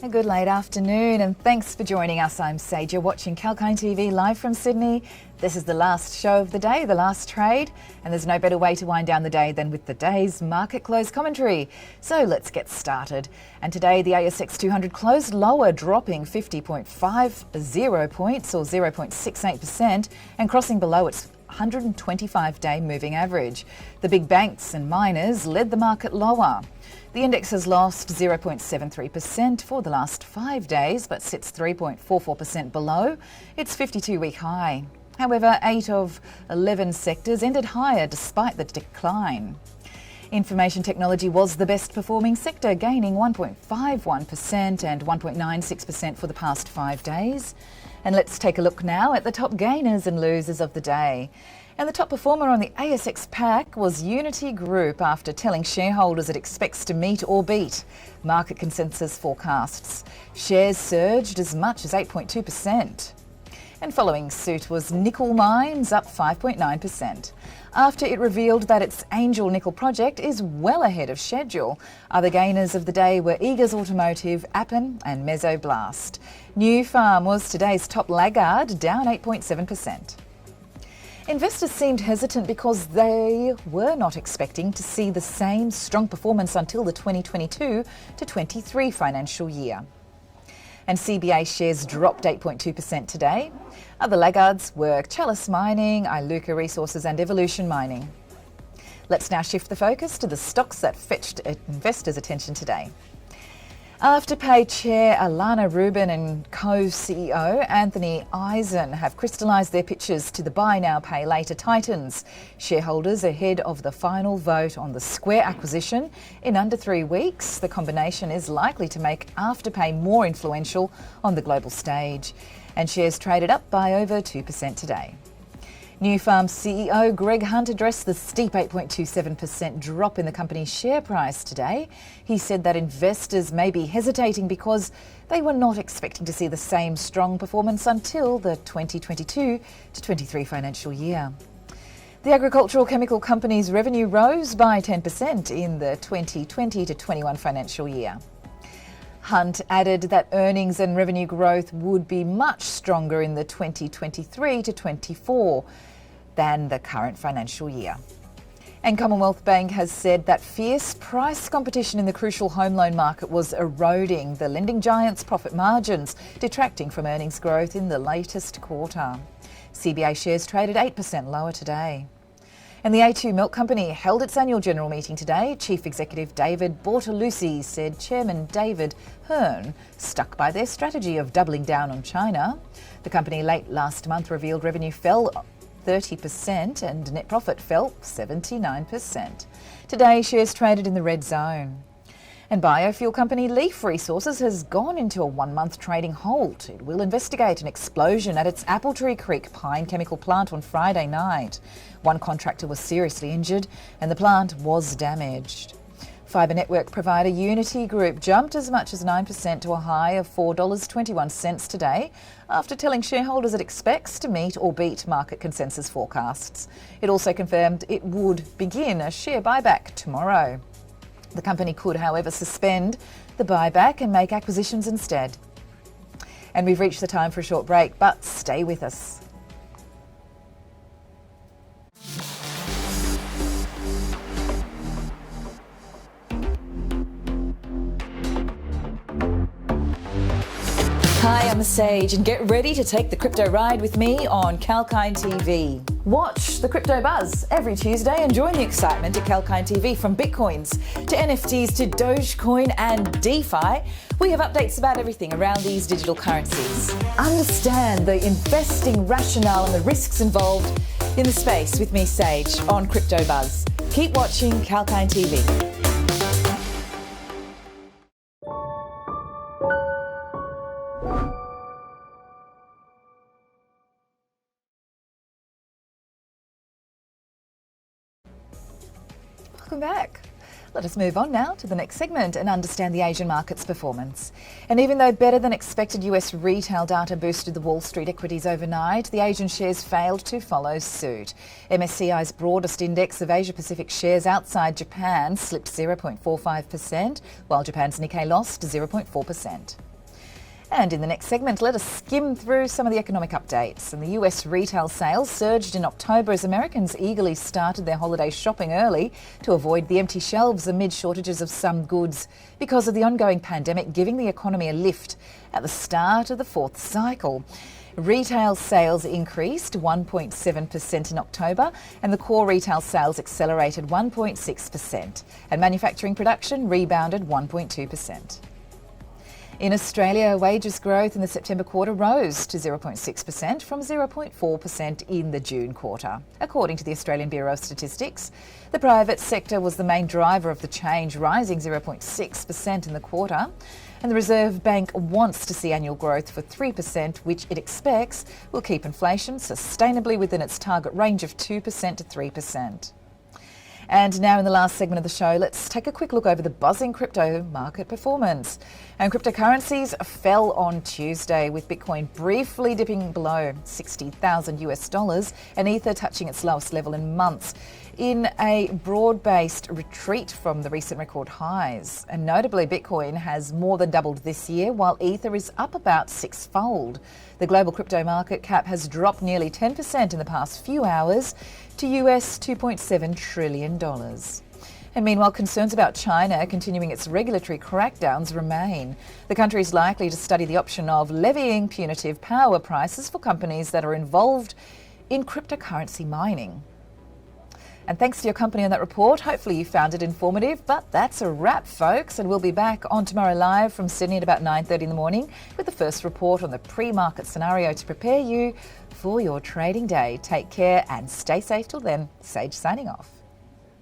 A good late afternoon and thanks for joining us. I'm Sage. You're watching Kalkine TV live from Sydney. This is the last show of the day, the last trade, and there's no better way to wind down the day than with the day's market close commentary. So let's get started. And today the ASX 200 closed lower, dropping 50.50 points or 0.68% and crossing below its 125-day moving average. The big banks and miners led the market lower. The index has lost 0.73% for the last 5 days, but sits 3.44% below its 52-week high. However, 8 of 11 sectors ended higher despite the decline. Information technology was the best performing sector, gaining 1.51% and 1.96% for the past 5 days. And let's take a look now at the top gainers and losers of the day. And the top performer on the ASX pack was Unity Group after telling shareholders it expects to meet or beat market consensus forecasts. Shares surged as much as 8.2%. And following suit was Nickel Mines, up 5.9%. After it revealed that its Angel Nickel project is well ahead of schedule. Other gainers of the day were Eagers Automotive, Appen and Mesoblast. New Farm was today's top laggard, down 8.7%. Investors seemed hesitant because they were not expecting to see the same strong performance until the 2022 to 23 financial year. And CBA shares dropped 8.2% today. Other laggards were Chalice Mining, Iluka Resources and Evolution Mining. Let's now shift the focus to the stocks that fetched investors' attention today. Afterpay Chair Alana Rubin and co-CEO Anthony Eisen have crystallised their pitches to the buy now, pay later titans. Shareholders ahead of the final vote on the Square acquisition in under 3 weeks. The combination is likely to make Afterpay more influential on the global stage. And shares traded up by over 2% today. New Farm CEO Greg Hunt addressed the steep 8.27% drop in the company's share price today. He said that investors may be hesitating because they were not expecting to see the same strong performance until the 2022 to 23 financial year. The agricultural chemical company's revenue rose by 10% in the 2020 to 21 financial year. Hunt added that earnings and revenue growth would be much stronger in the 2023 to 24 than the current financial year. And Commonwealth Bank has said that fierce price competition in the crucial home loan market was eroding the lending giant's profit margins, detracting from earnings growth in the latest quarter. CBA shares traded 8% lower today. And the A2 Milk Company held its annual general meeting today. Chief Executive David Bortolussi said Chairman David Hearn stuck by their strategy of doubling down on China. The company late last month revealed revenue fell 30% and net profit fell 79%. Today, shares traded in the red zone. And biofuel company Leaf Resources has gone into a 1-month trading halt. It will investigate an explosion at its Appletree Creek pine chemical plant on Friday night. One contractor was seriously injured and the plant was damaged. Fibre network provider Unity Group jumped as much as 9% to a high of $4.21 today after telling shareholders it expects to meet or beat market consensus forecasts. It also confirmed it would begin a share buyback tomorrow. The company could, however, suspend the buyback and make acquisitions instead. And we've reached the time for a short break, but stay with us. Hi, I'm Sage, and get ready to take the crypto ride with me on Kalkine TV. Watch the Crypto Buzz every Tuesday and join the excitement at Kalkine TV. From Bitcoins to NFTs to Dogecoin and DeFi, we have updates about everything around these digital currencies. Understand the investing rationale and the risks involved in the space with me, Sage, on Crypto Buzz. Keep watching Kalkine TV. Welcome back. Let us move on now to the next segment and understand the Asian market's performance. And even though better than expected US retail data boosted the Wall Street equities overnight, the Asian shares failed to follow suit. MSCI's broadest index of Asia-Pacific shares outside Japan slipped 0.45%, while Japan's Nikkei lost 0.4%. And in the next segment, let us skim through some of the economic updates. And the US retail sales surged in October as Americans eagerly started their holiday shopping early to avoid the empty shelves amid shortages of some goods because of the ongoing pandemic giving the economy a lift at the start of the fourth cycle. Retail sales increased 1.7% in October and the core retail sales accelerated 1.6%, and manufacturing production rebounded 1.2%. In Australia, wages growth in the September quarter rose to 0.6% from 0.4% in the June quarter, according to the Australian Bureau of Statistics. The private sector was the main driver of the change, rising 0.6% in the quarter. And the Reserve Bank wants to see annual growth for 3%, which it expects will keep inflation sustainably within its target range of 2% to 3%. And now in the last segment of the show, let's take a quick look over the buzzing crypto market performance. And cryptocurrencies fell on Tuesday, with Bitcoin briefly dipping below $60,000 and Ether touching its lowest level in months, in a broad-based retreat from the recent record highs. And notably, Bitcoin has more than doubled this year, while Ether is up about sixfold. The global crypto market cap has dropped nearly 10% in the past few hours to US $2.7 trillion. And meanwhile, concerns about China continuing its regulatory crackdowns remain. The country is likely to study the option of levying punitive power prices for companies that are involved in cryptocurrency mining. And thanks to your company on that report. Hopefully you found it informative, but that's a wrap, folks. And we'll be back on tomorrow live from Sydney at about 9:30 in the morning with the first report on the pre-market scenario to prepare you for your trading day. Take care and stay safe till then. Sage signing off.